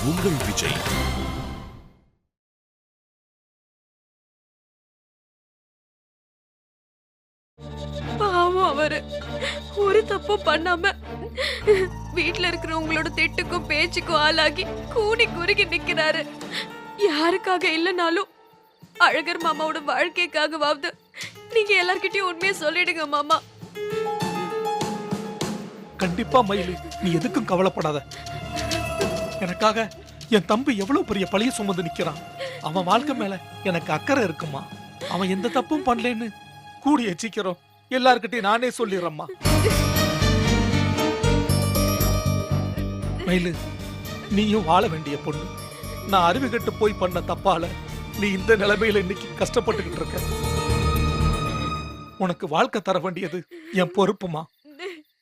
உங்கள் விஜய். பாவம் அவரு ஒரு தப்பும் பண்ணாம வீட்டுல இருக்கிறவங்களோட திட்டுக்கும் பேச்சுக்கும் ஆளாகி கூனி குறுகி நிக்கிறாரு. யாருக்காக இல்லைனாலும் அழகர் மாமாவோட வாழ்க்கைக்காகவாவது நீங்க எல்லார்கிட்டயும் உண்மையை சொல்லிடுங்க மாமா. கண்டிப்பா மயிலு, நீ எதுக்கும் கவலைப்படாத. எனக்காக என் தம்பி எவ்வளவு பெரிய பழிய சுமந்து நிக்கிறான். அவன் வாழ்க்கை மேல எனக்கு அக்கறை இருக்குமா. அவன் எந்த தப்பும் பண்ணலன்னு கூடிய சீக்கிரம் எல்லார்கிட்டையும் நானே சொல்லிடுறேம்மா. மயிலு, நீயும் வாழ வேண்டிய பொண்ணு. நான் அறிவு கட்டு போய் பண்ண தப்பால நீ இந்த நிலைமையில இன்னைக்கு கஷ்டப்பட்டுக்கிட்டு இருக்க. உனக்கு வாழ்க்கை தர வேண்டியது என் பொறுப்புமா.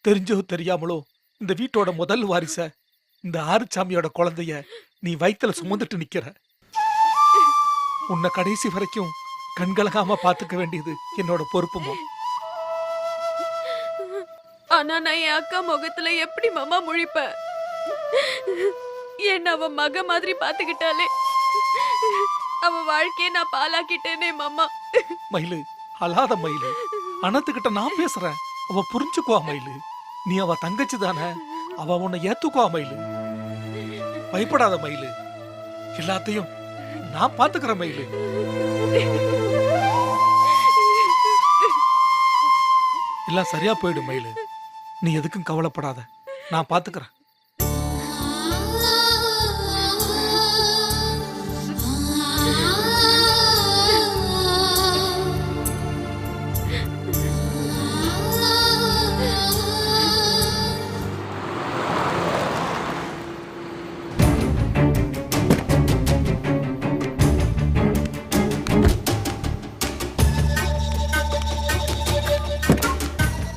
தெரிஞ்சோ தெரியாமலோ இந்த வீட்டோட முதல் வாரிச, இந்த ஆறுசாமியோட குழந்தைய நீ வயித்துல சுமந்துட்டு நிக்கிற. உன்னை கடைசி வரைக்கும் கண்கலகாம பாத்துக்க வேண்டியது என்னோட பொறுப்புமா. ஆனா நான் என் அக்கா முகத்துல எப்படி மாமா முழிப்பேன்? என்ன அவ மக மாதிரி பாத்துக்கிட்டாலே அவ வாழ்க்கைய நான் பாலாக்கிட்டேனே மாமா. மயிலு, அழாத மயிலு. அனத்துக்கிட்ட நான் பேசுறேன், அவ புரிஞ்சுக்குவா மயிலு. நீ அவ தங்கச்சி தானே, அவ உன்னை ஏத்துக்குவா மயிலு. பயப்படாத மயிலு, எல்லாத்தையும் நான் பாத்துக்கிறேன் மயிலு. எல்லாம் சரியா போயிடும் மயிலு, நீ எதுக்கும் கவலைப்படாத, நான் பாத்துக்கிறேன்.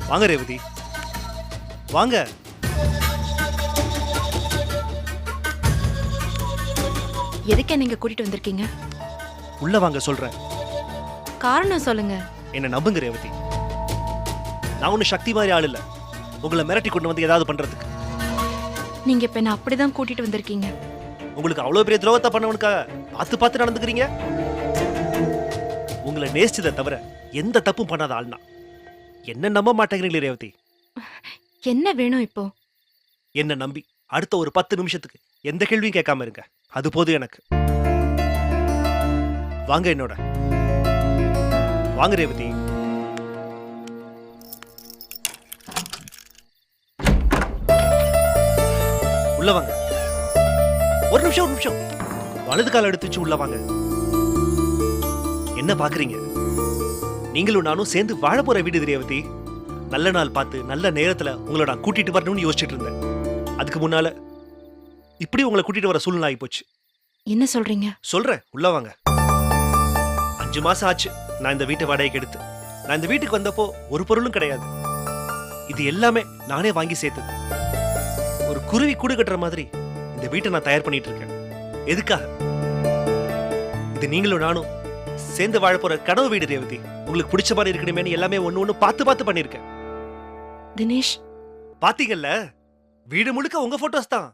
வாங்க ரேவதி, வாங்க. எதுக்கு நீங்க கூட்டிட்டு வந்திருக்கீங்க? உள்ள வாங்க சொல்றேன். காரணம் சொல்லுங்க. என்ன நம்புங்க ரேவதி, நான் ஒண்ணு சக்தி மாதிரி ஆள் இல்ல உங்களை மிரட்டி கொண்டு வந்து ஏதாவது பண்றதுக்கு. நீங்க இப்ப என்ன அப்படிதான் கூட்டிட்டு வந்திருக்கீங்க. உங்களுக்கு அவ்வளவு பெரிய துரோகத்தை பண்ணவனுக்காக பார்த்து பார்த்து நடந்துக்கிறீங்க. உங்களை நேசிச்சதை தவிர எந்த தப்பும் பண்ணாத ஆள்னா. என்ன நம்ப மாட்டேங்கிறீங்களே ரேவதி. என்ன வேணும் இப்போ? என்ன நம்பி அடுத்த ஒரு 10 நிமிஷத்துக்கு எந்த கேள்வியும் கேட்காம இருங்க, அது போதும் எனக்கு. வாங்க என்னோட, வாங்க ரேவதி. உள்ள வாங்க. ஒரு நிமிஷம் வலது கால எடுத்து வச்சு உள்ள வாங்க. என்ன பாக்குறீங்க? நீங்களும் நானும் சேர்ந்து வாழ போற வீடு ரேவதி. நல்ல நாள் பார்த்து நல்ல நேரத்துல உங்களை நான் கூட்டிட்டு வரணும்னு யோசிச்சுட்டு இருந்தேன். அதுக்கு முன்னால இப்படி உங்களை கூட்டிட்டு வர சூழ்நிலை ஆகி போச்சு. என்ன சொல்றீங்க? சொல்றேன், உள்ள வாங்க. 5 மாசம் ஆச்சு நான் இந்த வீட்டை வாடகைக்கு எடுத்து. நான் இந்த வீட்டுக்கு வந்தப்போ ஒரு பொருளும் கிடையாது. இது எல்லாமே நானே வாங்கி சேர்த்தது. ஒரு குருவி கூடு கட்டுற மாதிரி இந்த வீட்டை நான் தயார் பண்ணிட்டு இருக்கேன். எதுக்காக? இது நீங்களும் நானும் சேர்ந்து வாழ போற கனவு வீடு ரேவதி. உங்களுக்கு பிடிச்ச மாதிரி இருக்கணுமே எல்லாமே ஒண்ணு பார்த்து பண்ணிருக்கேன். தினேஷ், பாத்தீங்கல்ல, வீடு முழுக்க உங்க போட்டோஸ் தான்.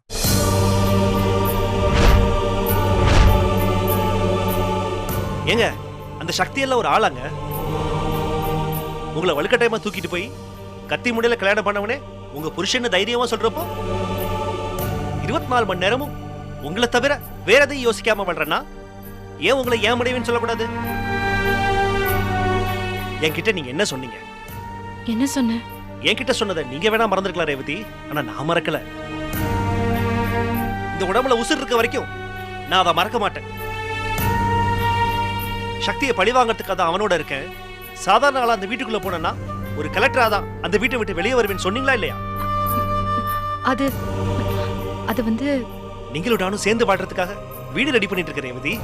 ஏங்க, அந்த சக்தி எல்லாம் ஒரு ஆளாங்க. உங்களை வலுக்கட்டாயமா தூக்கிட்டு போய் கத்தி முடியல கல்யாணம் பண்ணவனே உங்க புருஷன் தைரியமா சொல்றப்போ 24 மணி நேரமும் உங்களை தவிர வேற எதையும் யோசிக்காம பண்றேன்னா ஏன் உங்களை ஏன் முடியும்னு சொல்லக்கூடாது? என்கிட்ட நீங்க என்ன சொன்னீங்க? என்ன சொன்ன? என்கிட்ட சொன்னதை நீங்க வேணா மறந்துருக்கலாம் ரேவதி, ஆனா நான் மறக்கல. இந்த உடம்புல உசுர் இருக்க வரைக்கும் நான் அதை மறக்க மாட்டேன். சக்தியை பழி வாங்கறதுக்காக தான் அவனோட இருக்கேன். சாதாரண ஆளா அந்த வீட்டுக்குள்ள போனா ஒரு கலெக்டரா தான் அந்த வீட்டை விட்டு வெளியே வருவேன்னு சொன்னீங்களா இல்லையா? அது அது வந்து நீங்களும் நானும் சேர்ந்து வாழ்றதுக்காக வீடு ரெடி பண்ணிட்டு இருக்கேன் ரேவதி.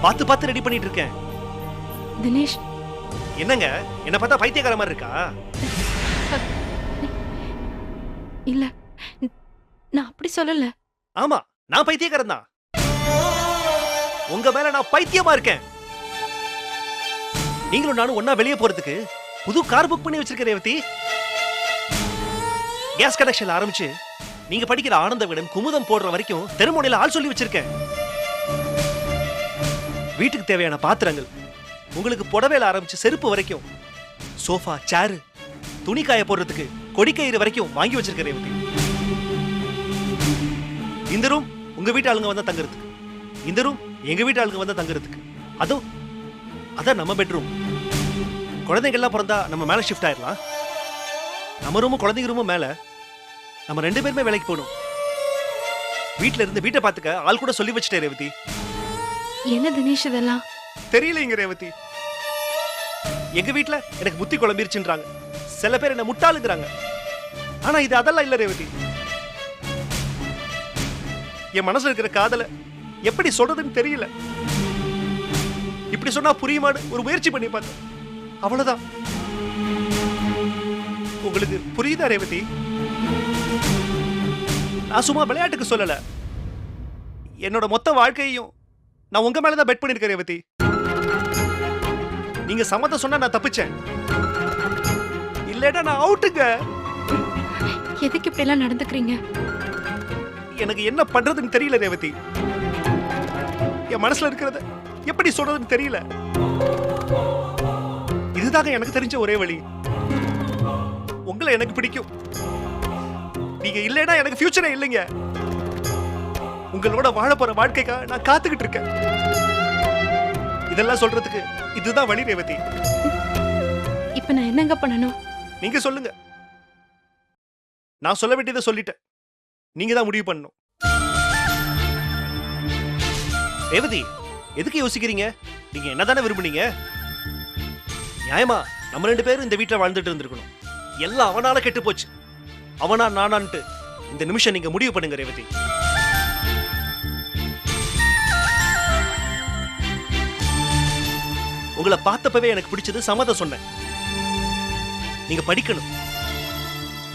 பார்த்து ரெடி பண்ணிட்டு இருக்கேன். தினேஷ், என்னங்க என்ன பார்த்தா பைத்தியக்கார மாதிரி இருக்கா? இல்ல, நான் அப்படி சொல்லல. ஆமா, நான் பைத்தியக்காரன் தான். உங்க மேல நான் பைத்தியமா இருக்கேன். நீங்களும் நானும் ஒன்னா வெளியே போறதுக்கு புது கார் புக் பண்ணி வச்சிருக்கேன் ரேவதி. கேஸ் கனெக்ஷன் ஆரம்பிச்சு நீங்க படிக்கிற ஆனந்த விடன் குமுதம் போடுற வரைக்கும் தெருமுனையில ஆள் சொல்லி வச்சிருக்கேன். வீட்டுக்கு தேவையான பாத்திரங்கள், உங்களுக்கு புடவையில ஆரம்பிச்சு செருப்பு வரைக்கும், சோஃபா, சேரு, துணி காய போடுறதுக்கு கொடிக்கயிறு வரைக்கும் வாங்கி வச்சிருக்கேன் ரேவதி. இந்த ரூம் உங்க வீட்டு ஆளுங்க வந்தா தங்குறதுக்கு, இந்த ரூம் எங்க வீட்டு ஆளுங்க வந்தா தங்குறதுக்கு, அதான் நம்ம பெட்ரூம். குழந்தைங்கள்லாம் பிறந்தா நம்ம மேல ஷிஃப்ட் ஆயிடலாம். நம்ம ரூமும் குழந்தைங்க ரூமும் மேல. நம்ம 2 பேருமே வேலைக்கு போகணும். வீட்டுல இருந்து வீட்டை பாத்துக்க ஆள் கூட சொல்லி வச்சுட்டேன் ரேவதி. என்ன தினேஷ் இதெல்லாம்? தெரியலைங்க ரேவதி. எங்க வீட்டுல எனக்கு புத்தி குழம்பிருச்சுன்றாங்க, சில பேர் என்ன முட்டாளுங்கிறாங்க. ஆனா இது அதெல்லாம் இல்ல ரேவதி. என் மனசுல இருக்கிற காதலை எப்படி சொல்றதுன்னு தெரியல. இப்படி சொன்னா புரியுமான்னு ஒரு முயற்சி பண்ணி பார்த்தேன், அவ்வளவுதான். உங்களுக்கு புரியுதா ரேவதி? நான் சும்மா விளையாட்டுக்கு சொல்லல, என்னோட மொத்த வாழ்க்கையையும் நான் உங்க மேலதான் பெட் பண்ணிருக்கேன் ரேவதி. நீங்க சம்மதம் சொன்னா நான் தப்பிச்சேன், இல்லடா நான் அவுட்டுங்க. எதுக்கு இப்படி எல்லாம் நடந்துக்கிறீங்க? எனக்கு என்ன பண்றதுன்னு தெரியல ரேவதி. என் மனசுல இருக்கிறத எப்படி சொல்றதுன்னு தெரியல. இதுதாங்க எனக்கு தெரிஞ்ச ஒரே வழி. உங்களை எனக்கு பிடிக்கும், நீங்க இல்லைன்னா எனக்கு ஃபியூச்சரே இல்லைங்க. உங்களோட வாழ போற வாழ்க்கைக்காக நான் காத்துக்கிட்டு இருக்கேன். இதெல்லாம் சொல்றதுக்கு இதுதான் வழி ரேவதி. இப்ப நான் என்னங்க பண்ணணும்? நீங்க சொல்லுங்க. நான் சொல்ல வேண்டியதை சொல்லிட்டேன், நீங்க தான் முடிவு பண்ணணும். ரேவதி, எதுக்கு யோசிக்கிறீங்க? நீங்க என்னதானே விரும்புனீங்க? நியாயமா நம்ம 2 பேரும் இந்த வீட்டுல வாழ்ந்துட்டு இருந்திருக்கணும். எல்லாம் அவனால கெட்டு போச்சு. அவனா நானான்ட்டு இந்த நிமிஷம் நீங்க முடிவு பண்ணுங்க ரேவதி. உங்களை பார்த்தப்பவே எனக்கு பிடிச்சது சம்மதம் சொன்னேன். நீங்க படிக்கணும்,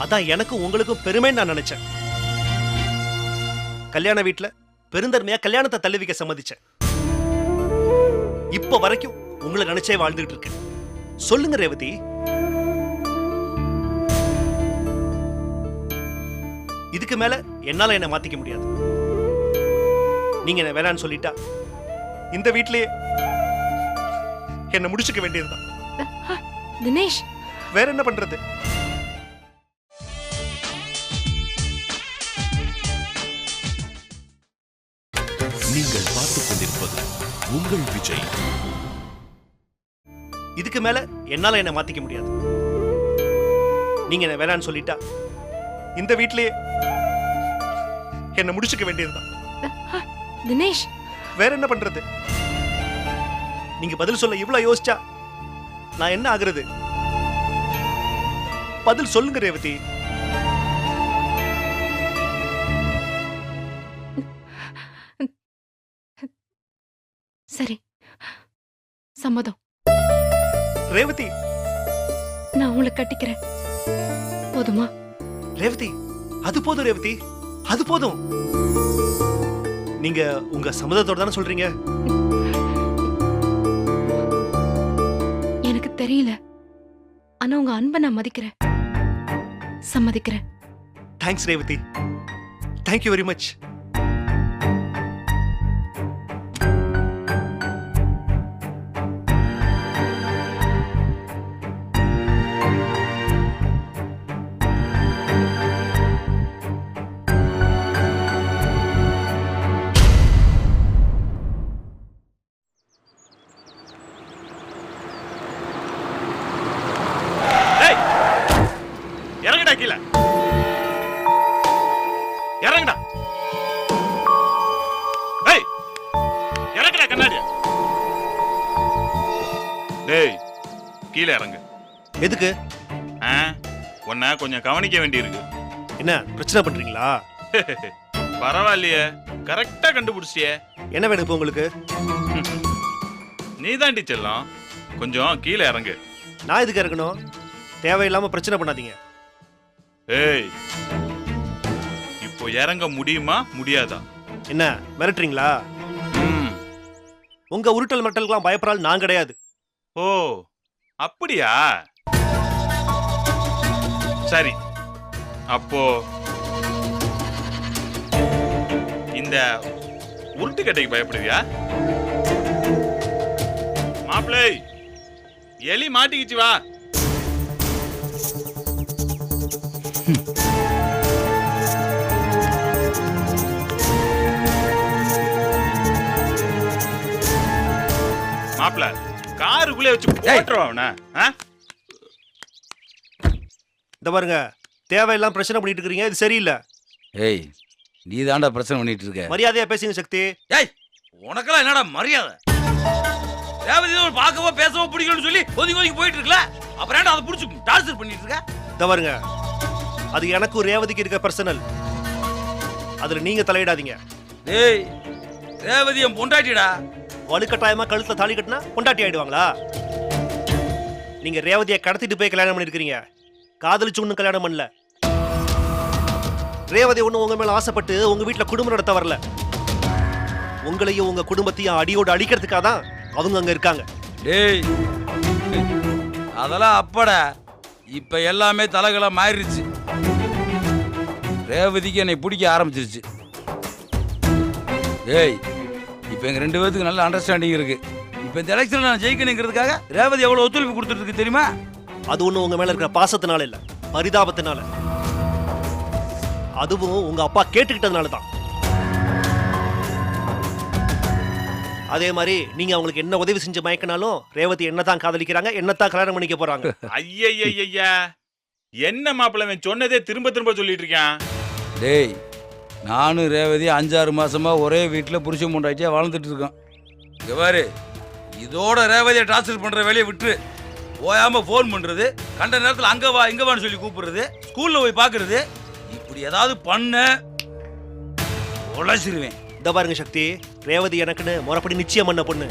அதான் எனக்கும் உங்களுக்கும் பெருமைன்னு நான் நினைச்சேன். கல்யாண வீட்டுல பெருந்தன்மையா கல்யாணத்தை தள்ளி வைக்க சம்மதிச்சேன். இப்ப வரைக்கும் உங்களை நினைச்சே வாழ்ந்துட்டு இருக்கேன். சொல்லுங்க ரேவதி. இதுக்கு மேல என்னால என்ன மாத்திக்க முடியாது. நீங்க என்ன வேணான்னு சொல்லிட்டா இந்த வீட்லயே என்ன முடிச்சுக்க வேண்டியதுதான். தினேஷ், வேற என்ன பண்றது? நீங்கள் பார்த்துக் கொண்டிருப்பது உங்கள் விஜய். இதுக்கு மேல என்னால என்ன மாத்திக்க முடியாது. நீங்க என்ன வேணான்னு சொல்லிட்டா இந்த வீட்லயே என்ன முடிச்சுக்க வேண்டியதுதான். தினேஷ், வேற என்ன பண்றது? நீங்க பதில் சொல்ல இவ்வளவு யோசிச்சா நான் என்ன ஆகுறது? பதில் சொல்லுங்க ரேவதி. சரி, சம்மதம். ரேவதி, நான் உங்களை கட்டிக்கிறேன். போதுமா? ரேவதி, அது போதும் ரேவதி, அது போதும். நீங்க உங்க சம்மதத்தோட தானே சொல்றீங்க? எனக்கு தெரியல, ஆனா உங்க அன்பை நான் மதிக்கிறேன், சம்மதிக்கிறேன். Thanks Revathi, thank you very much. இறங்கடா கீழே, இறங்கடா. ஏய், இறங்கடா கண்ணாடியா. டேய், கீழே இறங்கு. எதுக்கு? உன்னை கொஞ்சம் கவனிக்க வேண்டியிருக்கு. என்ன பிரச்சனை பண்றீங்களா? பரவாயில்லையே, கரெக்டா கண்டுபிடிச்சிட்டியே. என்ன வேணும் இப்போ உங்களுக்கு? நீ தான் செல்லம், கொஞ்சம் கீழே இறங்கு. நான் எதுக்கு இறங்கணும்? தேவையில்லாம பிரச்சனை பண்ணாதீங்க. ஏய், இப்போ இறங்க முடியுமா முடியாதா? என்ன மிரட்டுறீங்களா? உங்க உருட்டல் மிரட்டலுக்கெல்லாம் பயப்படால் நான் கிடையாது. ஓ, அப்படியா? சரி, அப்போ இந்த உருட்டு கட்டைக்கு பயப்படுவியா? மாப்பிள்ளை, எலி மாட்டிக்கிச்சு வா. மாப்பிள்ள, காருக்குள்ளே வச்சு போட்டுருவா அவனை. இந்த பாருங்க, தேவையெல்லாம் பிரச்சனை பண்ணிட்டு இருக்கீங்க, இது சரியில்லை. ஏய், நீ தாண்டா பிரச்சனை பண்ணிட்டு இருக்க. மரியாதையா பேசுங்க சக்தி. ஏய், உனக்கெல்லாம் என்னடா மரியாதை? ரேவதி ஒரு பார்க்கவோ பேசவோ பிடிக்கணும்னு சொல்லி ஒதுங்கி போயிட்டு இருக்கல, அப்புறம் ஏன்டா அதை பிடிச்சி டார்ச்சர் பண்ணிட்டு இருக்க? இந்த பாருங்க, அது எனக்கும் ரேவதிக்கு இருக்க பர்சனல், அதுல நீங்க தலையிடாதீங்க. ஏய், ரேவதி என் பொண்டாட்டிடா. வலுக்கட்டாயமா கழுத்துல தாலி கட்டினா பொண்டாட்டி ஆயிடுவாங்களா? நீங்க ரேவதியை கடத்திட்டு போய் கல்யாணம் பண்ணிருக்கீங்க, காதலிச்சு ஒன்னும் கல்யாணம் பண்ணல. ரேவதி ஒண்ணு உங்க மேல ஆசைப்பட்டு உங்க வீட்டுல குடும்பம் நடத்த வரல. உங்களையும் உங்க குடும்பத்தையும் அடியோடு அடிக்கிறதுக்காக தான் அவங்க அங்க இருக்காங்க. டேய், அதெல்லாம் அப்படா, இப்ப எல்லாமே தலைகளா மாறிடுச்சு. ரேவதிக்கு என்னை பிடிக்க ஆரம்பிச்சிருச்சு. ஏய், இப்ப எங்க 2 பேருக்கு நல்ல அண்டர்ஸ்டாண்டிங் இருக்கு. இப்ப இந்த எலெக்ஷன்ல நான் ஜெயிக்கணுங்கிறதுக்காக ரேவதி எவ்வளவு ஒத்துழைப்பு கொடுத்துட்டு இருக்கு தெரியுமா? அது ஒண்ணு உங்க மேல இருக்கிற பாசத்தினால இல்ல, பரிதாபத்தினால. அதுவும் உங்க அப்பா கேட்டுக்கிட்டதுனால தான். அதே மாதிரி நீங்க அவங்களுக்கு என்ன உதவி செஞ்சு மயக்கினாலும் ரேவதி என்னதான் காதலிக்கிறாங்க, என்னத்தான் கல்யாணம் பண்ணிக்க போறாங்க. ஐயா, என்ன மாப்பிள்ளை சொன்னதே திரும்ப திரும்ப சொல்லிட்டு இருக்கான். டேய், நானும் ரேவதி 5-6 மாசமா ஒரே வீட்டில் புருஷன் பொண்டாட்டியா வாழ்ந்துட்டு இருக்கோம். இங்க பாரு, இதோட ரேவதியை டார்ச்சர் பண்ற வேலையை விட்டு ஓயாம ஃபோன் பண்றது, கண்ட நேரத்தில் அங்க வா இங்க வான்னு சொல்லி கூப்பிடுறது, ஸ்கூல்ல போய் பாக்குறது, இப்படி ஏதாவது பண்ண உழைச்சிருவேன். இந்த பாருங்க சக்தி, ரேவதி எனக்குன்னு முறைப்படி நிச்சயம் பண்ண பொண்ணு.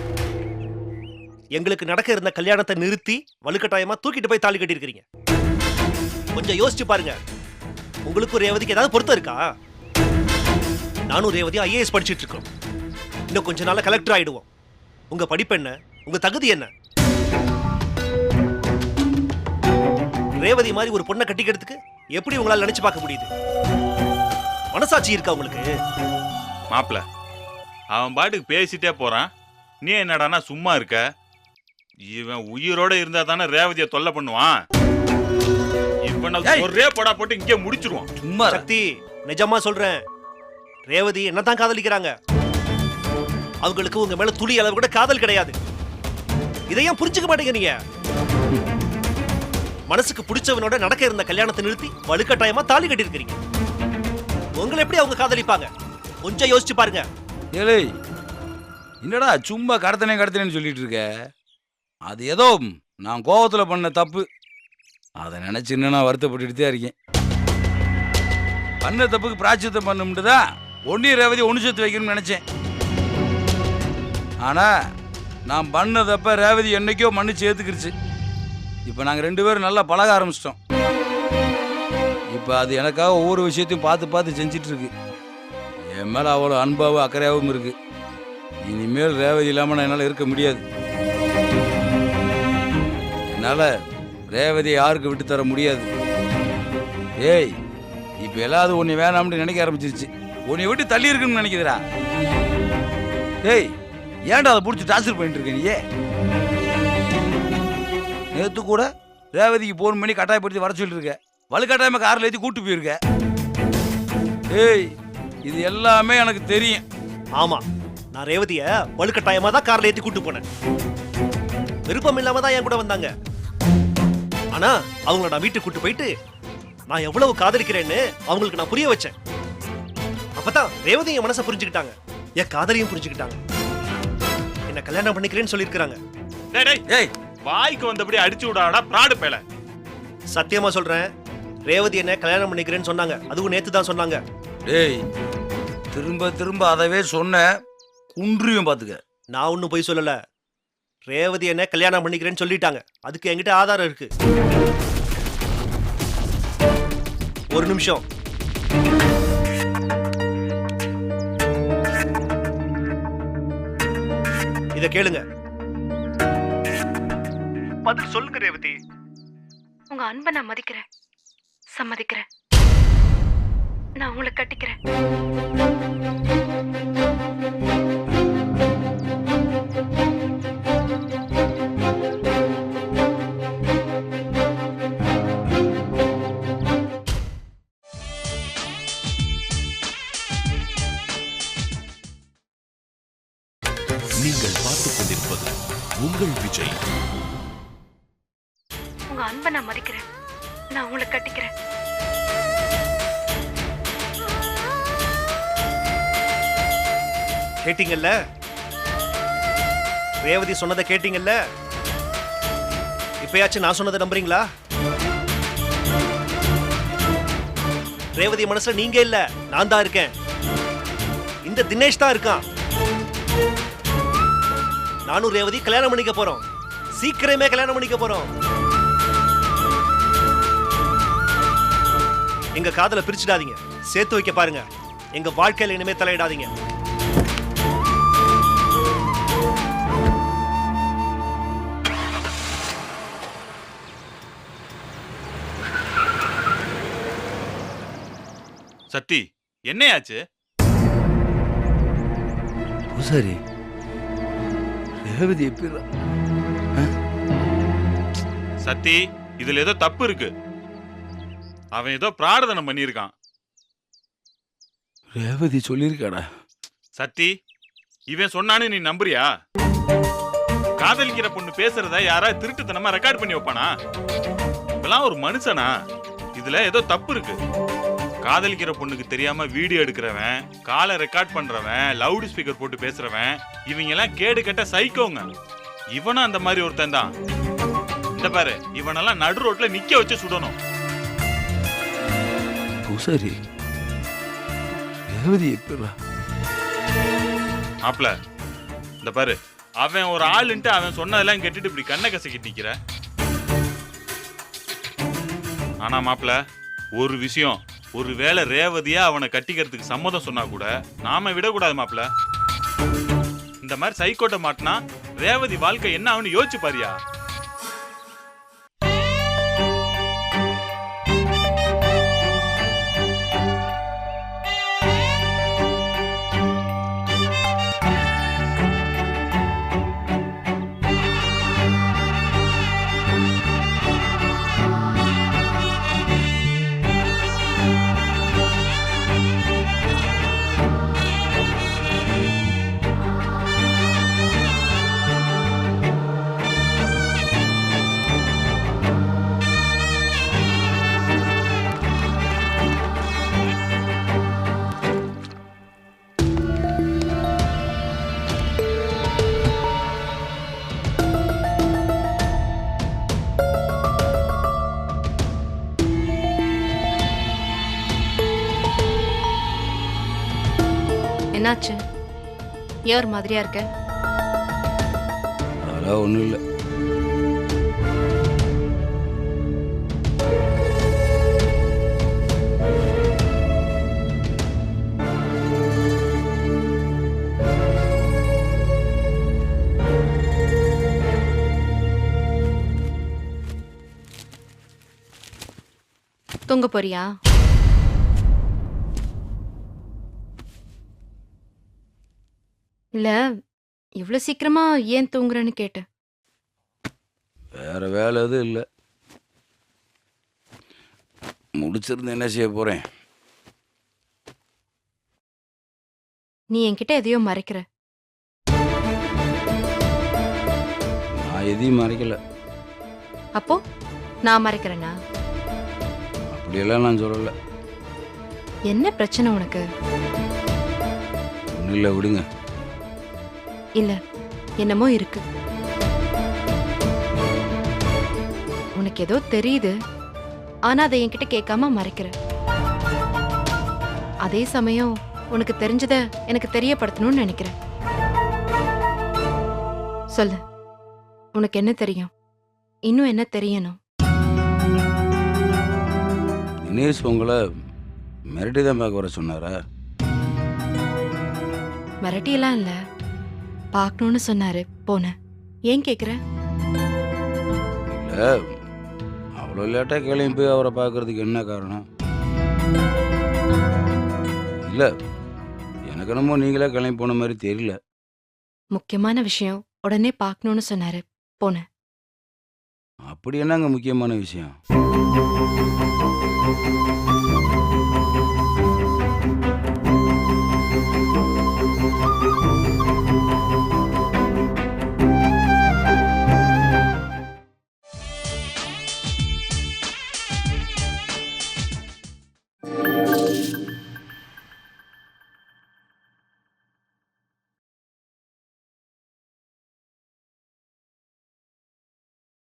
எங்களுக்கு நடக்க இருந்த கல்யாணத்தை நிறுத்தி வலுக்கட்டாயமா தூக்கிட்டு போய் தாலி கட்டியிருக்கிறீங்க. கொஞ்சம் யோசிச்சு பாருங்க, உங்களுக்கும் ரேவதிக்கு ஏதாவது பொருத்தம் இருக்கா? நானும் ரேவதி IAS படிச்சுட்டு இருக்கோம். இன்னும் கொஞ்ச நாள்ல கலெக்டர் ஆயிடுவோம். உங்க படிப்பு என்ன, உங்க தகுதி என்ன? ரேவதி மாதிரி ஒரு பொண்ணை கட்டிக்கிறதுக்கு எப்படி உங்களால நினைச்சு பார்க்க முடியுது? மனசாட்சி இருக்கா உங்களுக்கு? மாப்பிள்ள, அவன் பாட்டுக்கு பேசிட்டே போறான், நீ என்னடானா சும்மா இருக்க? இவன் உயிரோட இருந்தா தானே ரேவதியை தொல்லை பண்ணுவான். இவனை ஒரே படா போட்டு இங்கே முடிச்சிருவான். சும்மா சக்தி, நிஜமா சொல்றேன், ரேவதி என்னதான் காதலிக்கிறாங்க. அவங்களுக்கு உங்க மேல துளி அளவு கூட காதல் கிடையாது. இதையும் புரிஞ்சுக்க மாட்டேங்க நீங்க. மனசுக்கு பிடிச்சவனோட நடக்க இருந்த கல்யாணத்தை நிறுத்தி வலுக்கட்டாயமா தாலி கட்டியிருக்கிறீங்க. உங்களை எப்படி அவங்க காதலிப்பாங்க? கொஞ்சம் யோசிச்சு பாருங்க. ஏலே, என்னடா சும்மா கடத்தனேன்னு சொல்லிட்டு இருக்க? அது ஏதோ நான் கோவத்துல பண்ண தப்பு, அதை நினைச்சு இன்னும் நான் வருத்தப்பட்டுட்டு தான் இருக்கேன். பண்ண தப்புக்கு பிராய்ச்சித்தம் பண்ண தான் ஒன்னி ரேவதி ஒன்று சேர்த்து வைக்கணும்னு நினைச்சேன். ஆனா நான் பண்ண தப்ப ரேவதி என்னைக்கோ மன்னிச்சு ஏத்துக்கிடுச்சு. இப்போ நாங்கள் 2 பேரும் நல்லா பழக ஆரம்பிச்சிட்டோம். இப்போ அது எனக்காக ஒவ்வொரு விஷயத்தையும் பார்த்து செஞ்சிட்டு இருக்கு. என் மேலே அவ்வளோ அன்பாகவும் அக்கறையாகவும் இருக்கு. இனிமேல் ரேவதி இல்லாமல் நான் என்னால் இருக்க முடியாது. என்னால் ரேவதியை யாருக்கு விட்டு தர முடியாது. ஏய், இப்போ எல்லாரும் உன்னை வேணாம்னு நினைக்க ஆரம்பிச்சிருச்சு. உன்னை விட்டு தள்ளி இருக்குன்னு நினைக்கிறா. ஏய், ஏன்டா அதை பிடிச்சி டார்ச்சர் பண்ணிட்டு இருக்க நீ? நேற்று கூட ரேவதிக்கு போன் பண்ணி கட்டாயப்படுத்தி வர சொல்லிருக்க, வலுக்கட்டாயமா காரில் ஏற்றி கூட்டு போயிருக்க. ஏய், இது எல்லாமே எனக்கு தெரியும். ஆமா, நான் ரேவதிய வலுக்கட்டாயமா தான் கார்ல ஏற்றி கூட்டு போனேன். விருப்பம் இல்லாம தான் என் கூட வந்தாங்க. ஆனா அவங்கள நான் வீட்டுக்கு கூட்டு போயிட்டு நான் எவ்வளவு காதலிக்கிறேன்னு அவங்களுக்கு நான் புரிய வச்சேன். அப்பதான் ரேவதி என் மனசை புரிஞ்சுக்கிட்டாங்க, என் காதலையும் புரிஞ்சுக்கிட்டாங்க. என்ன கல்யாணம் பண்ணிக்கிறேன்னு சொல்லியிருக்கிறாங்க. ஏய், வாய்க்கு வந்தபடி அடிச்சு விடாடா பிராடு பேல. சத்தியமா சொல்றேன், ரேவதி என்ன கல்யாணம் பண்ணிக்கிறேன்னு சொன்னாங்க. அதுவும் நேத்து தான் சொன்னாங்க. டேய், திரும்ப அதவே சொன்ன குன்றியும் பாத்துக்க. நான் ஒன்னும் போய் சொல்லல. ரேவதி என்ன கல்யாணம் பண்ணிக்கிறேன்னு சொல்லிட்டாங்க. அதுக்கு என்கிட்ட ஆதாரம் இருக்கு. ஒரு நிமிஷம். இத கேளுங்க. பதில் சொல்லுங்க ரேவதி. உங்க அன்பை நான் மதிக்கிறேன், சம்மதிக்கிறேன். நான் உங்களை கட்டிக்கிறேன். நீங்கள் பார்த்துக் கொண்டிருப்பது உங்கள் விஜய். உங்க அன்பை நான் மதிக்கிறேன். நான் உங்களை கட்டிக்கிறேன். கேட்டீங்கல்ல? ரேவதி சொன்னதை கேட்டீங்கல்ல? இப்பயாச்சும் நான் சொன்னதை நம்புறீங்களா? ரேவதி மனசுல நீங்க இல்ல, நான் தான் இருக்கேன். இந்த தினேஷ் தான் இருக்கான். நானும் ரேவதி கல்யாணம் பண்ணிக்க போறோம். சீக்கிரமே கல்யாணம் பண்ணிக்க போறோம். எங்க காதலை பிரிச்சிடாதீங்க, சேர்த்து வைக்க பாருங்க. எங்க வாழ்க்கையில இனிமே தலையிடாதீங்க. சத்தி, என்னையாச்சு? பூசாரி, ரேவதி எப்படி? சத்தி, இதுல ஏதோ தப்பு இருக்கு. அவன் ஏதோ பிரார்த்தனை பண்ணியிருக்கான். ரேவதி சொல்லியிருக்காடா. சத்தி, இவன் சொன்னான்னு நீ நம்புறியா? காதலிக்கிற பொண்ணு பேசுறத யாராவது திருட்டுத்தனமா ரெக்கார்ட் பண்ணி வைப்பானா? இப்பெல்லாம் ஒரு மனுஷனா? இதுல ஏதோ தப்பு இருக்கு. காதலிக்கிற பொண்ணுக்கு தெரியாம வீடியோ எடுக்கிறவன், காலை ரெக்கார்ட் பண்றவன், லவுட் ஸ்பீக்கர் போட்டு பேசுறவன், இவங்க எல்லாம் கேடு கெட்ட சைக்கோங்க. இவனும் அந்த மாதிரி ஒருத்தன் தான். இந்த பாரு, இவனெல்லாம் நடு ரோட்ல நிக்க வச்சு சுடணும். பூசாரி, ரேவதி எப்படி? மாப்ள, இந்த பாரு, அவன் ஒரு ஆளுன்ட்டு அவன் சொன்னதெல்லாம் கேட்டுட்டு இப்படி கண்ணை கசக்கிட்டு நிக்கிற. ஆனா மாப்ள, ஒரு விஷயம், ஒருவேளை ரேவதியா அவனை கட்டிக்கிறதுக்கு சம்மதம் சொன்னா கூட நாம விடக்கூடாது மாப்ள. இந்த மாதிரி சைக்கோட்டை மாட்டினா ரேவதி வாழ்க்கை என்ன ஆகுன்னு யோசிச்சு பாரியா? என்னாச்சு? ஏன் ஒரு மாதிரியா இருக்க? அதெல்லாம் ஒன்றும் இல்லை. தூங்க போறியா? இல்ல, இவ்வளவு சீக்கிரமா ஏன் தூங்குறேன்னு கேட்டேன். வேற வேலை எதுவும் இல்லை. முடிச்சிருந்து என்ன செய்ய போறேன்? நீ என்கிட்ட எதையோ மறைக்கிற. நான் எதையும் மறைக்கல. அப்போ நான் மறைக்கிறேனா? அப்படியெல்லாம் நான் சொல்லலை. என்ன பிரச்சனை உனக்கு? ஒன்றும் இல்லை, விடுங்க. இல்ல, என்னமோ இருக்கு. உனக்கு ஏதோ தெரியுது, ஆனா அதை என்கிட்ட கேட்காம மறைக்கிற. அதே சமயம் உனக்கு தெரிஞ்சத எனக்கு தெரியப்படுத்தணும்னு நினைக்கிறேன். சொல்லு, உனக்கு என்ன தெரியும்? இன்னும் என்ன தெரியணும்? தினேஷ் உங்களை மிரட்டி தான் பார்க்க வர சொன்னாரா? மிரட்டியெல்லாம் இல்ல, பார்க்கணும்னு சொன்னாரு, போனேன். ஏன் கேக்குற? இல்லை, அவ்வளோ லேட்டாக கிளம்பி போய் அவரை பார்க்கறதுக்கு என்ன காரணம்? இல்லை, எனக்கு என்னமோ நீங்களே கிளம்பி போன மாதிரி தெரியல. முக்கியமான விஷயம் உடனே பார்க்கணும்னு சொன்னாரு, போனேன். அப்படி என்னங்க முக்கியமான விஷயம்?